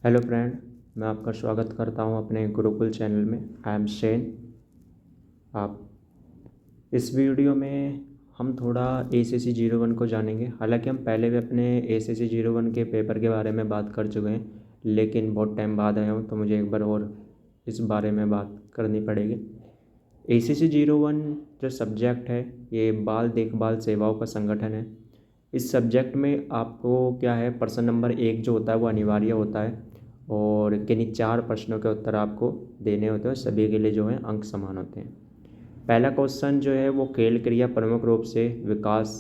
Hello friend, मैं आपका स्वागत करता हूं अपने गुरुकुल चैनल में। I am Shane. आप इस वीडियो में हम थोड़ा ACC 01 को जानेंगे। हालांकि हम पहले भी अपने ACC 01 के पेपर के बारे में बात कर चुके हैं, लेकिन बहुत टाइम बाद आया हूं तो मुझे एक बार और इस बारे में बात करनी पड़ेगी। ACC 01 जो सब्जेक्ट है, ये बाल देखभाल सेवाओं का संगठन है। इस सब्जेक्ट में आपको क्या है, प्रश्न नंबर 1 जो होता है वो अनिवार्य होता है और किन्हीं 4 प्रश्नों के उत्तर आपको देने होते हैं। सभी के लिए जो है अंक समान होते हैं। पहला क्वेश्चन जो है वो खेल क्रिया प्रमुख रूप से विकास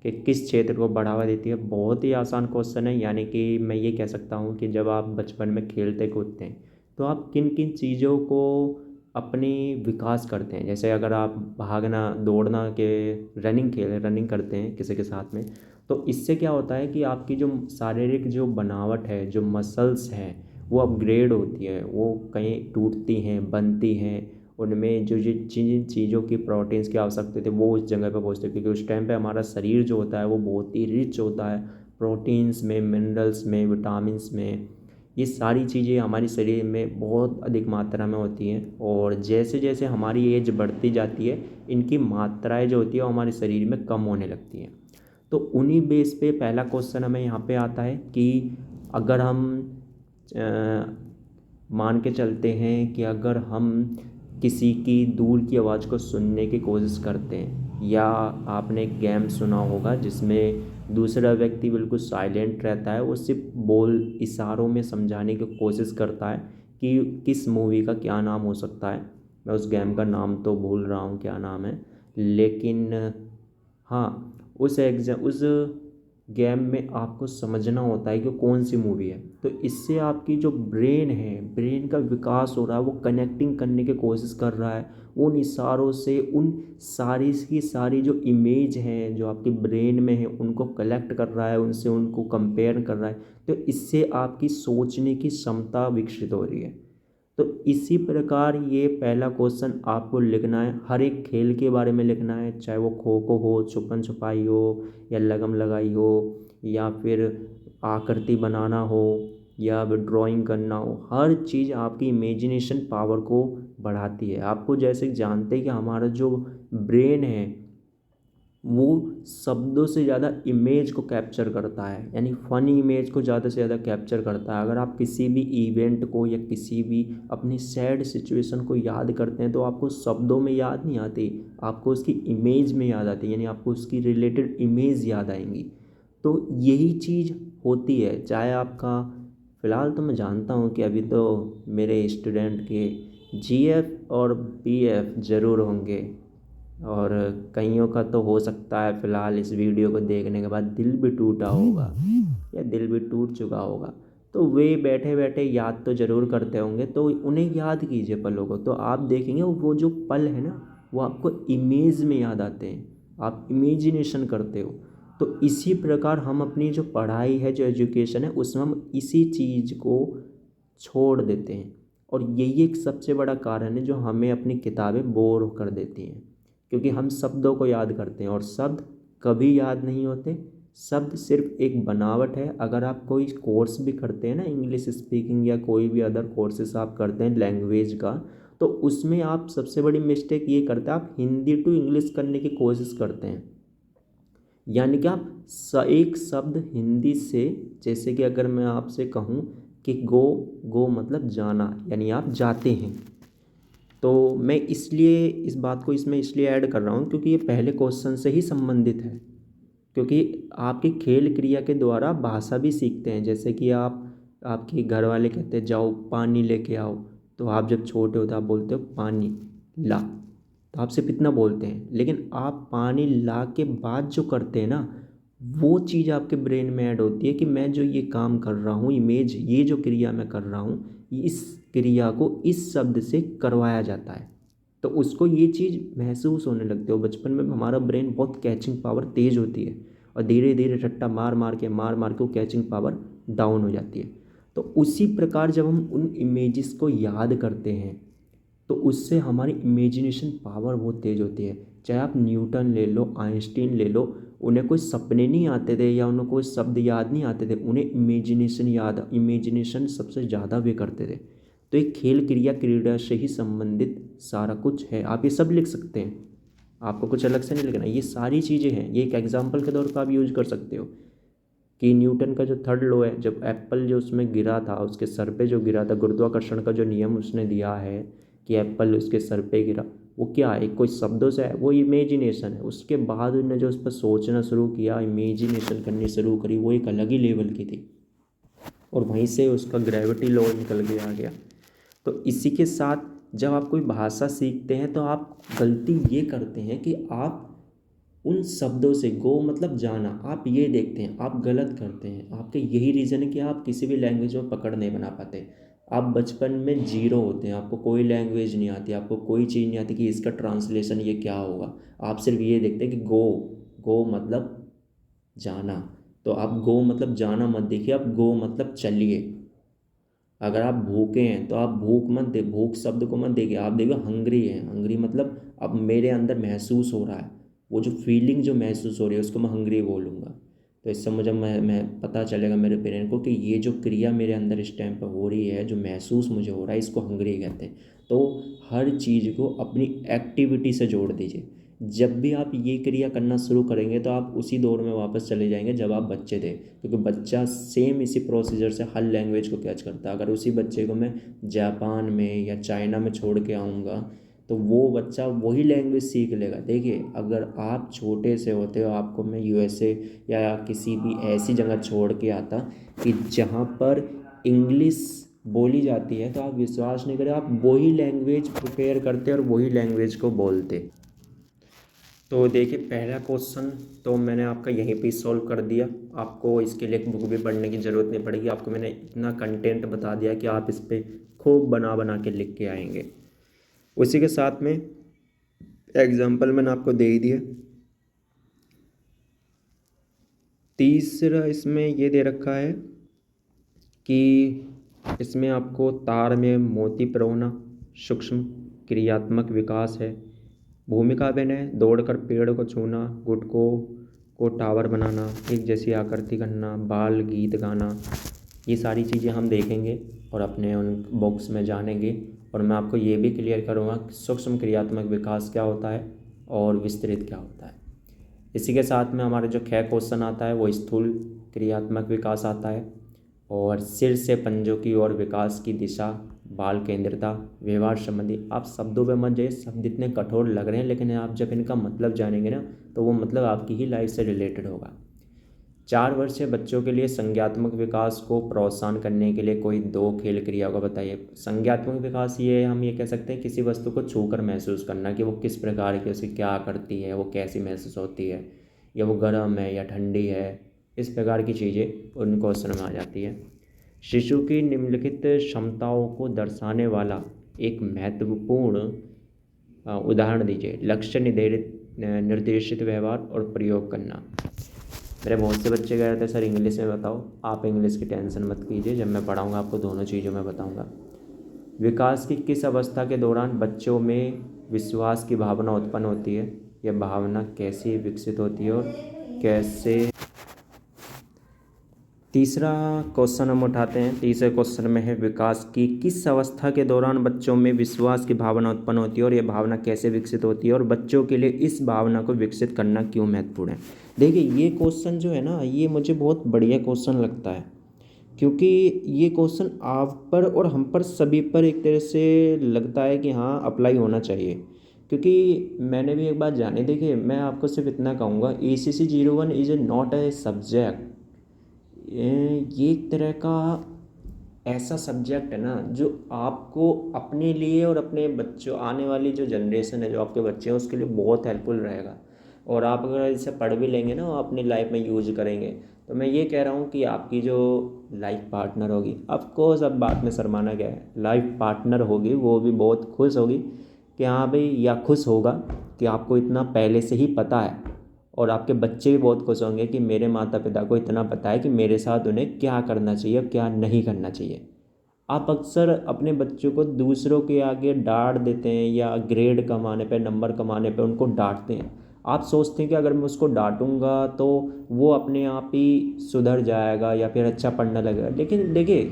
के किस क्षेत्र को बढ़ावा देती है। बहुत ही आसान क्वेश्चन है, यानी कि मैं ये कह सकता हूँ कि जब आप बचपन में खेलते कूदते हैं तो आप किन किन चीज़ों को अपनी विकास करते हैं। जैसे अगर आप भागना दौड़ना के रनिंग करते हैं किसी के साथ में, तो इससे क्या होता है कि आपकी जो शारीरिक जो बनावट है, जो मसल्स हैं, वो अपग्रेड होती है, वो कहीं टूटती हैं, बनती हैं। उनमें जो जिन जिन चीज़ों की प्रोटीन्स की आवश्यकता थी वो उस जगह पे पहुँचती है, क्योंकि उस टाइम पे हमारा शरीर जो होता है वो बहुत ही रिच होता है प्रोटीन्स में, मिनरल्स में, विटामिन्स में। ये सारी चीज़ें हमारे शरीर में बहुत अधिक मात्रा में होती हैं, और जैसे जैसे हमारी एज बढ़ती जाती है इनकी मात्राएं जो होती है वो हमारे शरीर में कम होने लगती हैं। तो उन्हीं बेस पे पहला क्वेश्चन हमें यहाँ पे आता है कि अगर हम मान के चलते हैं कि अगर हम किसी की दूर की आवाज़ को सुनने की कोशिश करते हैं, या आपने एक गेम सुना होगा जिसमें दूसरा व्यक्ति बिल्कुल साइलेंट रहता है, वो सिर्फ बोल इशारों में समझाने की कोशिश करता है कि किस मूवी का क्या नाम हो सकता है। मैं उस गेम का नाम तो भूल रहा हूँ क्या नाम है, लेकिन हाँ, उस गेम में आपको समझना होता है कि कौन सी मूवी है। तो इससे आपकी जो ब्रेन है, ब्रेन का विकास हो रहा है, वो कनेक्टिंग करने की कोशिश कर रहा है उन इशारों से। उन सारी की सारी जो इमेज हैं जो आपके ब्रेन में है उनको कलेक्ट कर रहा है, उनसे उनको कंपेयर कर रहा है। तो इससे आपकी सोचने की क्षमता विकसित हो रही है। तो इसी प्रकार ये पहला क्वेश्चन आपको लिखना है, हर एक खेल के बारे में लिखना है, चाहे वो खो खो हो, छुपन छुपाई हो, या लगम लगाई हो, या फिर आकृति बनाना हो, या फिर ड्राइंग करना हो। हर चीज़ आपकी इमेजिनेशन पावर को बढ़ाती है। आपको जैसे जानते हैं कि हमारा जो ब्रेन है वो शब्दों से ज़्यादा इमेज को कैप्चर करता है, यानी फ़नी इमेज को ज़्यादा से ज़्यादा कैप्चर करता है। अगर आप किसी भी इवेंट को या किसी भी अपनी सैड सिचुएशन को याद करते हैं तो आपको शब्दों में याद नहीं आती, आपको उसकी इमेज में याद आती है, यानी आपको उसकी रिलेटेड इमेज याद आएंगी। तो यही चीज़ होती है। चाहे आपका फ़िलहाल तो मैं जानता हूँ कि अभी तो मेरे स्टूडेंट के GF और BF ज़रूर होंगे, और कईयों का तो हो सकता है फ़िलहाल इस वीडियो को देखने के बाद दिल भी टूटा होगा या दिल भी टूट चुका होगा। तो वे बैठे बैठे याद तो ज़रूर करते होंगे, तो उन्हें याद कीजिए पलों को, तो आप देखेंगे वो जो पल है ना वो आपको इमेज में याद आते हैं, आप इमेजिनेशन करते हो। तो इसी प्रकार हम अपनी जो पढ़ाई है, जो एजुकेशन है, उसमें हम इसी चीज़ को छोड़ देते हैं। और यही एक सबसे बड़ा कारण है जो हमें अपनी किताबें बोर कर देती हैं, क्योंकि हम शब्दों को याद करते हैं और शब्द कभी याद नहीं होते। शब्द सिर्फ एक बनावट है। अगर आप कोई कोर्स भी करते हैं ना, इंग्लिश स्पीकिंग या कोई भी अदर कोर्सेस आप करते हैं लैंग्वेज का, तो उसमें आप सबसे बड़ी मिस्टेक ये करते हैं, आप हिंदी टू इंग्लिश करने की कोशिश करते हैं। यानी कि आप एक शब्द हिंदी से, जैसे कि अगर मैं आपसे कहूँ कि गो, गो मतलब जाना, यानी आप जाते हैं। तो मैं इसलिए इस बात को इसमें इसलिए ऐड कर रहा हूँ क्योंकि ये पहले क्वेश्चन से ही संबंधित है। क्योंकि आपकी खेल क्रिया के द्वारा भाषा भी सीखते हैं। जैसे कि आपके घर वाले कहते हैं जाओ पानी लेके आओ, तो आप जब छोटे होते आप बोलते हो पानी ला, तो आप सिर्फ इतना बोलते हैं। लेकिन आप पानी ला के बाद जो करते हैं ना, वो चीज़ आपके ब्रेन में ऐड होती है कि मैं जो ये काम कर रहा हूँ, इमेज, ये जो क्रिया मैं कर रहा हूँ, इस क्रिया को इस शब्द से करवाया जाता है। तो उसको ये चीज़ महसूस होने लगती है। और बचपन में हमारा ब्रेन बहुत कैचिंग पावर तेज़ होती है, और धीरे धीरे रट्टा मार मार के वो कैचिंग पावर डाउन हो जाती है। तो उसी प्रकार जब हम उन इमेजेस को याद करते हैं तो उससे हमारी इमेजिनेशन पावर बहुत तेज़ होती है। चाहे आप न्यूटन ले लो, आइंस्टीन ले लो, उन्हें कोई सपने नहीं आते थे या उन्हें कोई शब्द याद नहीं आते थे, उन्हें इमेजिनेशन सबसे ज़्यादा वे करते थे। तो एक खेल क्रीड़ा से ही संबंधित सारा कुछ है, आप ये सब लिख सकते हैं, आपको कुछ अलग से नहीं लिखना। ये सारी चीज़ें हैं, ये एक एग्जाम्पल के तौर पर आप यूज कर सकते हो कि न्यूटन का जो थर्ड लॉ है, जब एप्पल जो उसमें गिरा था, उसके सर पे जो गिरा था, गुरुत्वाकर्षण का जो नियम उसने दिया है कि एप्पल उसके सर पे गिरा, वो क्या है, कोई शब्दों से है, वो इमेजिनेशन है। उसके बाद उन्होंने जो उस पर सोचना शुरू किया, इमेजिनेशन करनी शुरू करी, वो एक अलग ही लेवल की थी, और वहीं से उसका ग्रेविटी लॉ निकल के आ गया। तो इसी के साथ जब आप कोई भाषा सीखते हैं तो आप गलती ये करते हैं कि आप उन शब्दों से गो मतलब जाना, आप ये देखते हैं, आप गलत करते हैं। आपके यही रीज़न है कि आप किसी भी लैंग्वेज में पकड़ नहीं बना पाते। आप बचपन में जीरो होते हैं, आपको कोई लैंग्वेज नहीं आती, आपको कोई चीज़ नहीं आती कि इसका ट्रांसलेशन ये क्या होगा। आप सिर्फ ये देखते हैं कि गो मतलब जाना। तो आप गो मतलब जाना मत देखिए, आप गो मतलब चलिए। अगर आप भूखे हैं तो आप भूख शब्द को मत देखिए, आप देखिए हंग्री है। हंग्री मतलब अब मेरे अंदर महसूस हो रहा है, वो जो फीलिंग जो महसूस हो रही है उसको मैं हंग्री बोलूँगा। तो इससे मुझे मैं पता चलेगा मेरे पेरेंट को कि ये जो क्रिया मेरे अंदर इस टाइम पर हो रही है, जो महसूस मुझे हो रहा है, इसको हंग्री कहते हैं। तो हर चीज़ को अपनी एक्टिविटी से जोड़ दीजिए। जब भी आप ये क्रिया करना शुरू करेंगे तो आप उसी दौर में वापस चले जाएंगे जब आप बच्चे थे, क्योंकि बच्चा सेम इसी प्रोसीजर से हर लैंग्वेज को कैच करता है। अगर उसी बच्चे को मैं जापान में या चाइना में छोड़ के आऊँगा तो वो बच्चा वही लैंग्वेज सीख लेगा। देखिए, अगर आप छोटे से होते हो, आपको मैं यूएसए या किसी भी ऐसी जगह छोड़ के आता कि जहाँ पर इंग्लिश बोली जाती है, तो आप विश्वास नहीं करें, आप वही लैंग्वेज प्रिपेयर करते और वही लैंग्वेज को बोलते। तो देखिए, पहला क्वेश्चन तो मैंने आपका यहीं पे सॉल्व कर दिया। आपको इसके लिए एक बुक भी पढ़ने की ज़रूरत नहीं पड़ेगी, आपको मैंने इतना कंटेंट बता दिया कि आप इस पर खूब बना बना के लिख के आएंगे। उसी के साथ में एग्जाम्पल मैंने आपको दे ही दिया। तीसरा इसमें ये दे रखा है कि इसमें आपको तार में मोती पिरोना सूक्ष्म क्रियात्मक विकास है, भूमिका अभिनय, दौड़कर पेड़ को छूना, गुटकों को टावर बनाना, एक जैसी आकृति करना, बाल गीत गाना, ये सारी चीज़ें हम देखेंगे और अपने उन बॉक्स में जानेंगे। और मैं आपको ये भी क्लियर करूँगा कि सूक्ष्म क्रियात्मक विकास क्या होता है और विस्तृत क्या होता है। इसी के साथ में हमारे जो 6 क्वेश्चन आता है वो स्थूल क्रियात्मक विकास आता है, और सिर से पंजों की ओर विकास की दिशा, बाल केंद्रिता, व्यवहार संबंधी। आप शब्दों पे मत जाइए, शब्द इतने कठोर लग रहे हैं, लेकिन आप जब इनका मतलब जानेंगे ना तो वो मतलब आपकी ही लाइफ से रिलेटेड होगा। 4 वर्षीय बच्चों के लिए संज्ञात्मक विकास को प्रोत्साहन करने के लिए कोई 2 खेल क्रिया को बताइए। संज्ञात्मक विकास ये हम ये कह सकते हैं किसी वस्तु को छूकर महसूस करना कि वो किस प्रकार की, उसकी क्या करती है, वो कैसी महसूस होती है, या वो गर्म है या ठंडी है, इस प्रकार की चीज़ें उन क्वेश्चन में आ जाती है। शिशु की निम्नलिखित क्षमताओं को दर्शाने वाला एक महत्वपूर्ण उदाहरण दीजिए। लक्ष्य निर्देशित व्यवहार और प्रयोग करना। मेरे बहुत से बच्चे कह रहे थे सर इंग्लिश में बताओ। आप इंग्लिश की टेंशन मत कीजिए, जब मैं पढ़ाऊँगा आपको दोनों चीज़ों में बताऊँगा। विकास की किस अवस्था के दौरान बच्चों में विश्वास की भावना उत्पन्न होती है, यह भावना कैसे विकसित होती है और कैसे। तीसरा क्वेश्चन हम उठाते हैं। तीसरे क्वेश्चन में है विकास की किस अवस्था के दौरान बच्चों में विश्वास की भावना उत्पन्न होती है और यह भावना कैसे विकसित होती है और बच्चों के लिए इस भावना को विकसित करना क्यों महत्वपूर्ण है। देखिए, ये क्वेश्चन जो है ना, ये मुझे बहुत बढ़िया क्वेश्चन लगता है, क्योंकि ये क्वेश्चन आप पर और हम पर सभी पर एक तरह से लगता है कि हाँ अप्लाई होना चाहिए। क्योंकि मैंने भी एक बात जानी। देखिए, मैं आपको सिर्फ इतना कहूँगा, ACC 01 is not a subject. ये एक तरह का ऐसा सब्जेक्ट है ना जो आपको अपने लिए और अपने बच्चों, आने वाली जो जनरेशन है, जो आपके बच्चे हैं, उसके लिए बहुत हेल्पफुल रहेगा। और आप अगर इसे पढ़ भी लेंगे ना, अपनी लाइफ में यूज करेंगे, तो मैं ये कह रहा हूँ कि आपकी जो लाइफ पार्टनर होगी, ऑफकोर्स अब बात में शर्माना क्या है, लाइफ पार्टनर होगी, वो भी बहुत खुश होगी कि हाँ भाई, या खुश होगा कि आपको इतना पहले से ही पता है। और आपके बच्चे भी बहुत खुश होंगे कि मेरे माता पिता को इतना पता है कि मेरे साथ उन्हें क्या करना चाहिए और क्या नहीं करना चाहिए। आप अक्सर अपने बच्चों को दूसरों के आगे डांट देते हैं या ग्रेड कमाने पे, नंबर कमाने पे उनको डांटते हैं। आप सोचते हैं कि अगर मैं उसको डांटूंगा तो वो अपने आप ही सुधर जाएगा या फिर अच्छा पढ़ने लगेगा, लेकिन देखिए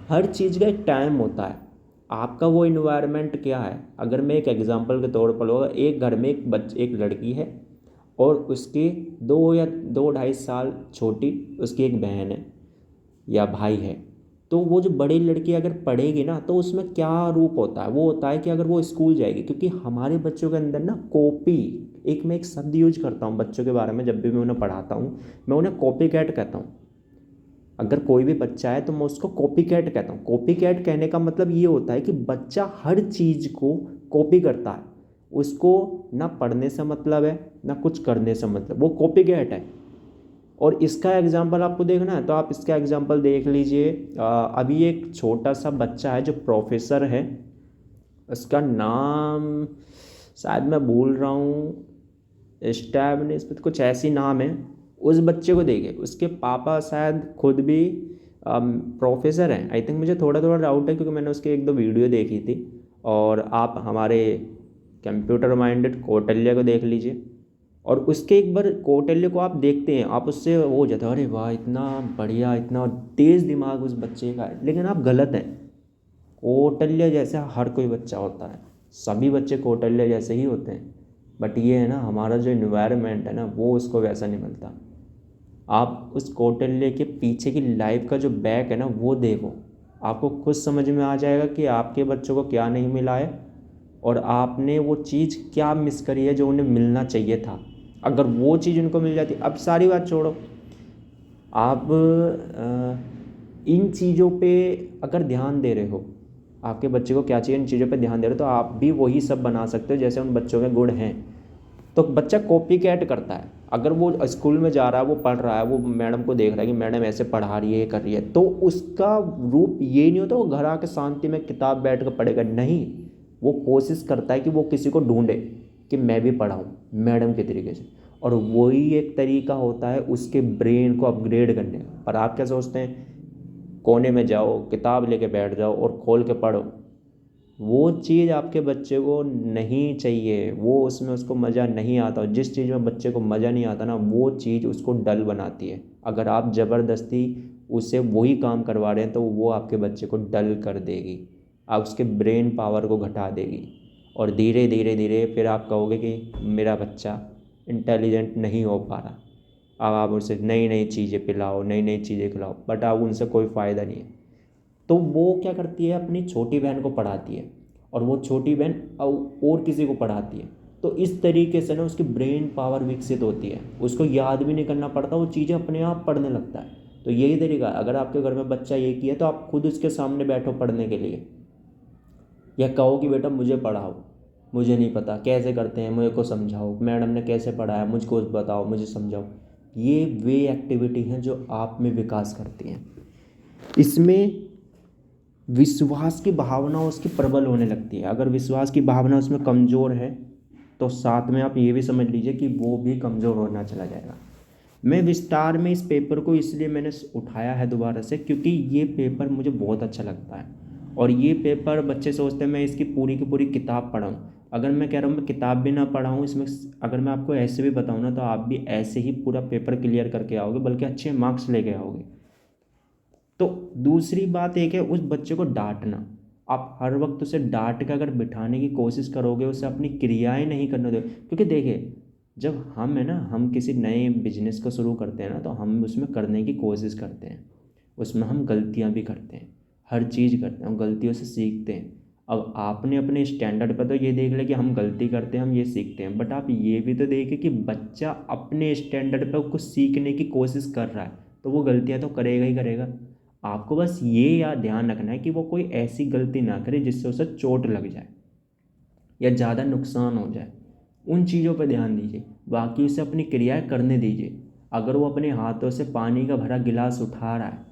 हर चीज़ का एक टाइम होता है। आपका वो इन्वायरमेंट क्या है। अगर मैं एक एग्जांपल के तौर पर लूँगा, एक घर में एक लड़की है और उसके 2 या 2 ढाई साल छोटी उसकी एक बहन है या भाई है। तो वो जो बड़ी लड़की अगर पढ़ेगी ना तो उसमें क्या रूप होता है, वो होता है कि अगर वो स्कूल जाएगी, क्योंकि हमारे बच्चों के अंदर ना कॉपी, मैं एक शब्द यूज करता हूँ बच्चों के बारे में जब भी मैं उन्हें पढ़ाता हूँ, मैं उन्हें कॉपी कैट कहता हूँ। अगर कोई भी बच्चा है तो मैं उसको कॉपी कैट कहता हूँ। कॉपी कैट कहने का मतलब ये होता है कि बच्चा हर चीज़ को कॉपी करता है, उसको ना पढ़ने से मतलब है ना कुछ करने से मतलब, वो कॉपी कैट है। और इसका एग्जाम्पल आपको देखना है तो आप इसका एग्जाम्पल देख लीजिए। अभी एक छोटा सा बच्चा है जो प्रोफेसर है, उसका नाम शायद मैं भूल रहा हूँ, स्टैबनिस पे कुछ ऐसी नाम है। उस बच्चे को देखिए, उसके पापा शायद खुद भी प्रोफेसर हैं आई थिंक, मुझे थोड़ा थोड़ा डाउट है क्योंकि मैंने उसके एक दो वीडियो देखी थी। और आप हमारे कंप्यूटर माइंडेड कौटिल्य को देख लीजिए, और उसके एक बार कौटिल्य को आप देखते हैं, आप उससे वो हो जाता है, अरे वाह इतना बढ़िया, इतना तेज़ दिमाग उस बच्चे का है। लेकिन आप गलत हैं। कौटिल्य जैसा हर कोई बच्चा होता है, सभी बच्चे कौटिल्य जैसे ही होते हैं, बट ये है ना हमारा जो इन्वायरमेंट है ना वो उसको वैसा नहीं मिलता। आप उस कौटिल्य के पीछे की लाइफ का जो बैक है ना वो देखो, आपको खुद समझ में आ जाएगा कि आपके बच्चों को क्या नहीं मिला है और आपने वो चीज़ क्या मिस करी है जो उन्हें मिलना चाहिए था। अगर वो चीज़ उनको मिल जाती, अब सारी बात छोड़ो, आप इन चीज़ों पे अगर ध्यान दे रहे हो, आपके बच्चे को क्या चाहिए इन चीज़ों पे ध्यान दे रहे हो, तो आप भी वही सब बना सकते हो जैसे उन बच्चों के गुण हैं। तो बच्चा कॉपी कैट करता है। अगर वो स्कूल में जा रहा है, वो पढ़ रहा है, वो मैडम को देख रहा है कि मैडम ऐसे पढ़ा रही है, ये कर रही है, तो उसका रूप ये नहीं होता वो घर आके शांति में किताब बैठ कर पढ़ेगा, नहीं। वो कोशिश करता है कि वो किसी को ढूंढे कि मैं भी पढ़ाऊँ मैडम के तरीके से, और वही एक तरीका होता है उसके ब्रेन को अपग्रेड करने का। पर आप क्या सोचते हैं, कोने में जाओ, किताब लेके बैठ जाओ और खोल के पढ़ो। वो चीज़ आपके बच्चे को नहीं चाहिए, वो उसमें उसको मज़ा नहीं आता। जिस चीज़ में बच्चे को मज़ा नहीं आता ना वो चीज़ उसको डल बनाती है। अगर आप ज़बरदस्ती उससे वही काम करवा रहे हैं तो वो आपके बच्चे को डल कर देगी, आप उसके ब्रेन पावर को घटा देगी, और धीरे धीरे धीरे फिर आप कहोगे कि मेरा बच्चा इंटेलिजेंट नहीं हो पा रहा। अब आप उसे नई नई चीज़ें पिलाओ, नई नई चीज़ें खिलाओ, बट अब उनसे कोई फ़ायदा नहीं है। तो वो क्या करती है, अपनी छोटी बहन को पढ़ाती है और वो छोटी बहन और किसी को पढ़ाती है। तो इस तरीके से ना उसकी ब्रेन पावर विकसित होती है, उसको याद भी नहीं करना पड़ता, वो चीज़ें अपने आप पढ़ने लगता है। तो यही तरीका है, अगर आपके घर में बच्चा ये किया तो आप खुद उसके सामने बैठो पढ़ने के लिए, या कहो कि बेटा मुझे पढ़ाओ, मुझे नहीं पता कैसे करते हैं, मुझे को समझाओ, मैडम ने कैसे पढ़ाया मुझको बताओ, मुझे समझाओ। ये वे एक्टिविटी हैं जो आप में विकास करती हैं। इसमें विश्वास की भावना उसकी प्रबल होने लगती है। अगर विश्वास की भावना उसमें कमज़ोर है तो साथ में आप ये भी समझ लीजिए कि वो भी कमज़ोर होना चला जाएगा। मैं विस्तार में इस पेपर को इसलिए मैंने उठाया है दोबारा से, क्योंकि ये पेपर मुझे बहुत अच्छा लगता है। और ये पेपर बच्चे सोचते हैं मैं इसकी पूरी की पूरी किताब पढ़ाऊँ। अगर मैं कह रहा हूँ मैं किताब भी ना पढ़ाऊँ इसमें, अगर मैं आपको ऐसे भी बताऊँ ना तो आप भी ऐसे ही पूरा पेपर क्लियर करके आओगे, बल्कि अच्छे मार्क्स लेके आओगे। तो दूसरी बात एक है उस बच्चे को डांटना। आप हर वक्त उसे डांट के अगर बिठाने की कोशिश करोगे, उसे अपनी क्रियाएं नहीं करने दो, क्योंकि देखिए जब हम है ना हम किसी नए बिजनेस को शुरू करते हैं ना तो हम उसमें करने की कोशिश करते हैं, उसमें हम गलतियां भी करते हैं, हर चीज़ करते हैं, हम गलतियों से सीखते हैं। अब आपने अपने स्टैंडर्ड पर तो ये देख लिया कि हम गलती करते हैं, हम ये सीखते हैं, बट आप ये भी तो देखें कि बच्चा अपने स्टैंडर्ड पर कुछ सीखने की कोशिश कर रहा है, तो वो गलतियां तो करेगा ही करेगा। आपको बस ये याद ध्यान रखना है कि वो कोई ऐसी गलती ना करे जिससे उसे चोट लग जाए या ज़्यादा नुकसान हो जाए। उन चीज़ों पर ध्यान दीजिए, बाकी उसे अपनी क्रियाएं करने दीजिए। अगर वो अपने हाथों से पानी का भरा गिलास उठा रहा है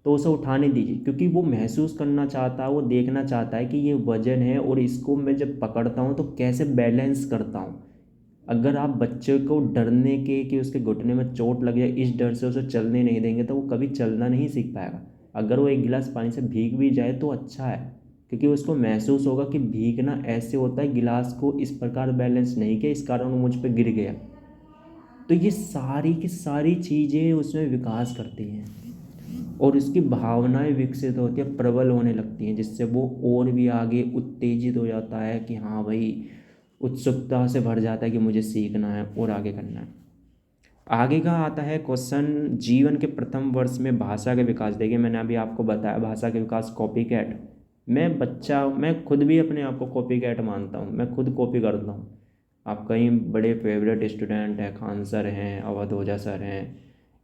तो उसे उठाने दीजिए, क्योंकि वो महसूस करना चाहता है, वो देखना चाहता है कि ये वजन है और इसको मैं जब पकड़ता हूँ तो कैसे बैलेंस करता हूँ। अगर आप बच्चे को डरने के कि उसके घुटने में चोट लग जाए इस डर से उसे चलने नहीं देंगे तो वो कभी चलना नहीं सीख पाएगा। अगर वो एक गिलास पानी से भीग भी जाए तो अच्छा है, क्योंकि उसको महसूस होगा कि भीगना ऐसे होता है, गिलास को इस प्रकार बैलेंस नहीं किया, इस कारण वो मुझ पर गिर गया। तो ये सारी की सारी चीज़ें उसमें विकास करती हैं और उसकी भावनाएं विकसित होती है, प्रबल होने लगती हैं, जिससे वो और भी आगे उत्तेजित हो जाता है कि हाँ भाई, उत्सुकता से भर जाता है कि मुझे सीखना है और आगे करना है। आगे का आता है क्वेश्चन, जीवन के प्रथम वर्ष में भाषा का विकास। देखिए मैंने अभी आपको बताया भाषा का विकास कॉपी कैट। मैं खुद भी अपने आप को कॉपी कैट मानता हूँ, मैं खुद कॉपी करता हूँ। आप कई बड़े फेवरेट स्टूडेंट हैं, खान सर हैं, अवध ओझा सर हैं,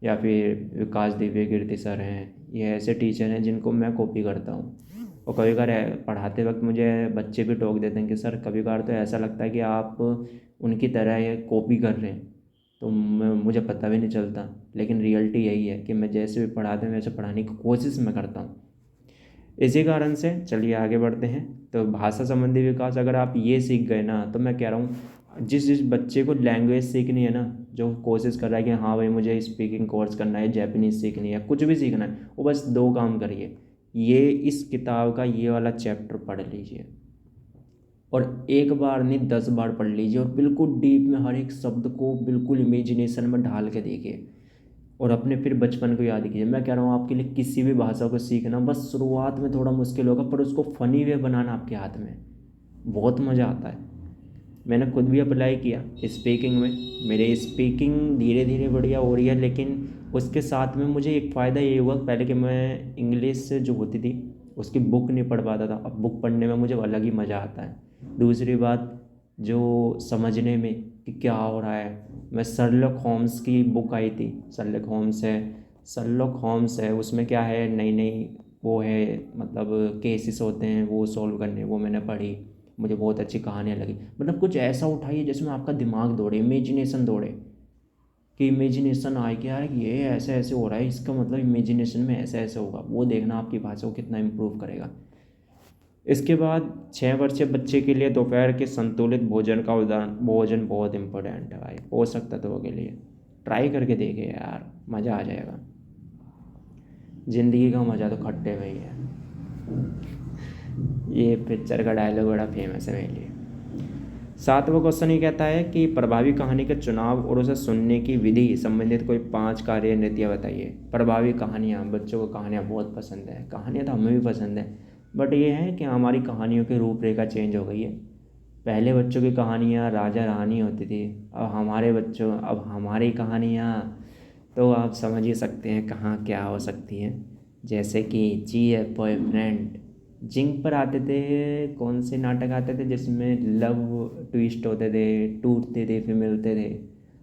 या फिर विकास दिव्य कीर्ति सर हैं, ये ऐसे टीचर हैं जिनको मैं कॉपी करता हूँ। और कभी कभार पढ़ाते वक्त मुझे बच्चे भी टोक देते हैं कि सर कभी कभार तो ऐसा लगता है कि आप उनकी तरह ये कॉपी कर रहे हैं। तो मुझे पता भी नहीं चलता, लेकिन रियलिटी यही है कि मैं जैसे भी पढ़ाते हैं वैसे पढ़ाने की कोशिश मैं करता हूँ। इसी कारण से चलिए आगे बढ़ते हैं। तो भाषा संबंधी विकास अगर आप ये सीख गए ना, तो मैं कह रहा हूँ जिस जिस बच्चे को लैंग्वेज सीखनी है ना, जो कोशिश कर रहा है कि हाँ भाई मुझे स्पीकिंग कोर्स करना है, जैपनीज़ सीखनी है, कुछ भी सीखना है, वो बस 2 काम करिए। ये इस किताब का ये वाला चैप्टर पढ़ लीजिए और एक बार नहीं 10 बार पढ़ लीजिए और बिल्कुल डीप में हर एक शब्द को बिल्कुल इमेजिनेशन में ढाल के देखिए और अपने फिर बचपन को याद कीजिए। मैं कह रहा हूँ आपके लिए किसी भी भाषा को सीखना बस शुरुआत में थोड़ा मुश्किल होगा, पर उसको फ़नी वे बनाना आपके हाथ में, बहुत मज़ा आता है। मैंने खुद भी अप्लाई किया स्पीकिंग में, मेरे स्पीकिंग धीरे धीरे बढ़िया हो रही है, लेकिन उसके साथ में मुझे एक फ़ायदा ये हुआ पहले कि मैं इंग्लिश जो होती थी उसकी बुक नहीं पढ़ पाता था, अब बुक पढ़ने में मुझे अलग ही मज़ा आता है। दूसरी बात, जो समझने में कि क्या हो रहा है, मैं शर्लक होम्स की बुक आई थी, शर्लक होम्स है, उसमें क्या है, नई नई वो है, मतलब केसेस होते हैं वो सॉल्व करने, वो मैंने पढ़ी, मुझे बहुत अच्छी कहानियाँ लगी। मतलब कुछ ऐसा उठाइए जिसमें आपका दिमाग दौड़े, इमेजिनेशन दौड़े, कि इमेजिनेशन आए कि यार ये ऐसे ऐसे हो रहा है, इसका मतलब इमेजिनेशन में ऐसे ऐसे होगा, वो देखना आपकी भाषा को कितना इम्प्रूव करेगा। इसके बाद 6 वर्षीय बच्चे के लिए दोपहर के संतुलित भोजन का उदाहरण, भोजन बहुत इंपॉर्टेंट है भाई पोषक तत्वों के लिए। ट्राई करके देखिए यार, मज़ा आ जाएगा। ज़िंदगी का मज़ा तो खट्टे में ही है। ये पिक्चर का डायलॉग बड़ा फेमस है मेरे लिए। 7वां क्वेश्चन ये कहता है कि प्रभावी कहानी के चुनाव और उसे सुनने की विधि संबंधित कोई 5 कार्य नीतियाँ बताइए। प्रभावी कहानियाँ, बच्चों को कहानियाँ बहुत पसंद है, कहानियाँ तो हमें भी पसंद है, बट ये है कि हमारी कहानियों की रूपरेखा चेंज हो गई है। पहले बच्चों की कहानियाँ राजा रानी होती थी, अब हमारी कहानियाँ तो आप समझ ही सकते हैं कहाँ क्या हो सकती हैं। जैसे कि GF बॉयफ्रेंड, जिंक पर आते थे, कौन से नाटक आते थे जिसमें लव ट्विस्ट होते थे, टूटते थे फिर मिलते थे।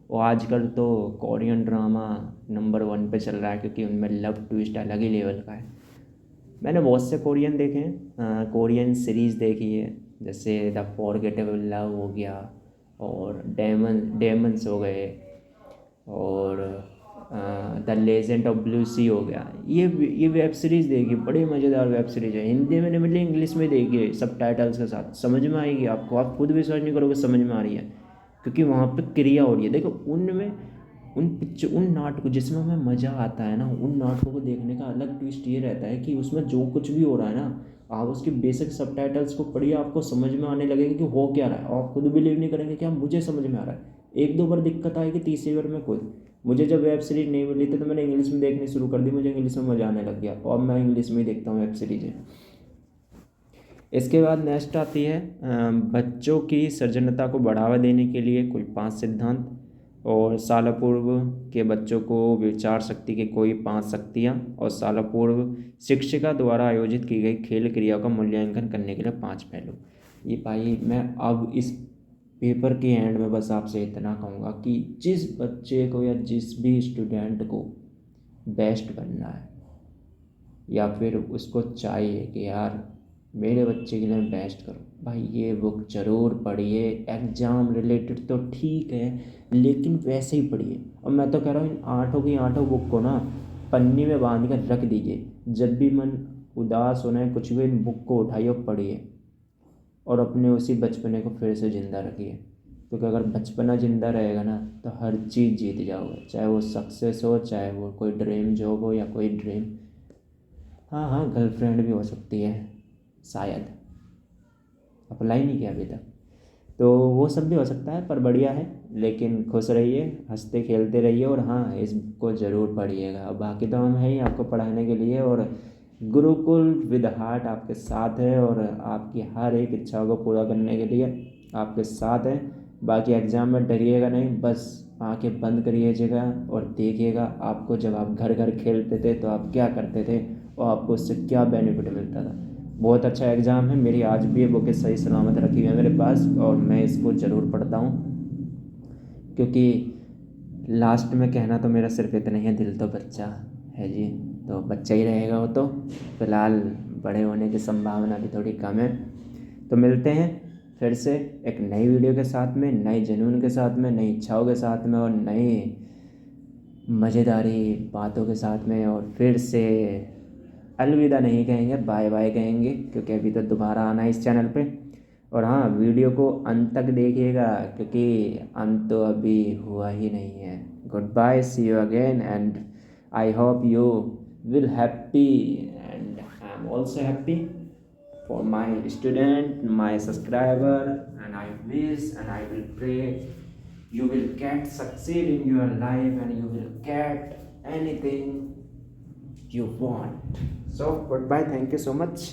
और आजकल तो कोरियन ड्रामा नंबर 1 पे चल रहा है, क्योंकि उनमें लव ट्विस्ट अलग ही लेवल का है। मैंने बहुत से कोरियन देखे हैं, कोरियन सीरीज़ देखी है, जैसे द फॉरगेटेबल लव हो गया, और डेमन्स हो गए, और द लेजेंड ऑफ ब्लू सी हो गया। ये वेब सीरीज़ देखी, बड़ी मज़ेदार वेब सीरीज़ है। हिंदी में नहीं मिली, इंग्लिश में देखिए सब टाइटल्स के साथ, समझ में आएगी आपको, आप खुद भी सर्च नहीं करोगे समझ में आ रही है, क्योंकि वहाँ पे क्रिया हो रही है। देखो उनमें उन नाटकों जिसमें हमें मज़ा आता है ना, उन नाटकों को देखने का अलग ट्विस्ट ये रहता है कि उसमें जो कुछ भी हो रहा है ना, आप उसके बेसिक सबटाइटल्स को पढ़िए, आपको समझ में आने लगेगा कि हो क्या रहा है, और आप खुद बिलीव नहीं करेंगे कि मुझे समझ में आ रहा है। एक दो बार दिक्कत आएगी, तीसरी बार में खुद, मुझे जब वेब सीरीज़ नहीं मिली थी तो मैंने इंग्लिश में देखनी शुरू कर दी, मुझे इंग्लिश में मज़ा आने लग गया, और मैं इंग्लिश में ही देखता हूँ वेब सीरीज़ें। इसके बाद नेक्स्ट आती है बच्चों की सृजनता को बढ़ावा देने के लिए कोई 5 सिद्धांत, और सालपूर्व के बच्चों को विचार शक्ति की कोई 5 शक्तियाँ, और सालपूर्व शिक्षिका द्वारा आयोजित की गई खेल क्रियाओं का मूल्यांकन करने के लिए 5 पहलू। ये भाई मैं अब इस पेपर के एंड में बस आपसे इतना कहूँगा कि जिस बच्चे को या जिस भी स्टूडेंट को बेस्ट बनना है, या फिर उसको चाहिए कि यार मेरे बच्चे के लिए मैं बेस्ट करूँ, भाई ये बुक ज़रूर पढ़िए। एग्ज़ाम रिलेटेड तो ठीक है, लेकिन वैसे ही पढ़िए। और मैं तो कह रहा हूँ इन 8 की 8 बुक को ना पन्नी में बांध कर रख दीजिए, जब भी मन उदास होना है कुछ भी, इन बुक को उठाइए और पढ़िए, और अपने उसी बचपने को फिर से ज़िंदा रखिए। क्योंकि अगर बचपना ज़िंदा रहेगा ना तो हर चीज़ जीत जाओगे, चाहे वो सक्सेस हो, चाहे वो कोई ड्रीम जॉब हो, या कोई ड्रीम, हाँ हाँ गर्लफ्रेंड भी हो सकती है, शायद अप्लाई नहीं किया अभी तक, तो वो सब भी हो सकता है, पर बढ़िया है। लेकिन खुश रहिए, हंसते खेलते रहिए, और हाँ इसको ज़रूर पढ़िएगा। बाकी तो हम हैं ही आपको पढ़ाने के लिए, और गुरुकुल विद हार्ट आपके साथ है, और आपकी हर एक इच्छा को पूरा करने के लिए आपके साथ है। बाकी एग्ज़ाम में डरिएगा नहीं, बस आंखें बंद करिएगा और देखिएगा आपको जब आप घर घर खेलते थे तो आप क्या करते थे और आपको उससे क्या बेनिफिट मिलता था। बहुत अच्छा एग्ज़ाम है। मेरी आज भी ये बुकें सही सलामत रखी हुई है मेरे पास, और मैं इसको ज़रूर पढ़ता हूँ, क्योंकि लास्ट में कहना तो मेरा सिर्फ इतना ही है, दिल तो बच्चा है जी, तो बच्चा ही रहेगा वो तो। फ़िलहाल बड़े होने की संभावना भी थोड़ी कम है। तो मिलते हैं फिर से एक नई वीडियो के साथ में, नए जुनून के साथ में, नई इच्छाओं के साथ में, और नई मज़ेदारी बातों के साथ में। और फिर से अलविदा नहीं कहेंगे, बाय बाय कहेंगे, क्योंकि अभी तो दोबारा आना है इस चैनल पे। और हाँ, वीडियो को अंत तक देखिएगा, क्योंकि अंत तो अभी हुआ ही नहीं है। Goodbye, see you again, and I hope you will happy, and I am also happy for my student, my subscriber, and I wish and I will pray you will get succeed in your life and you will get anything you want. So goodbye, thank you so much,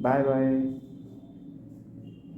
bye bye.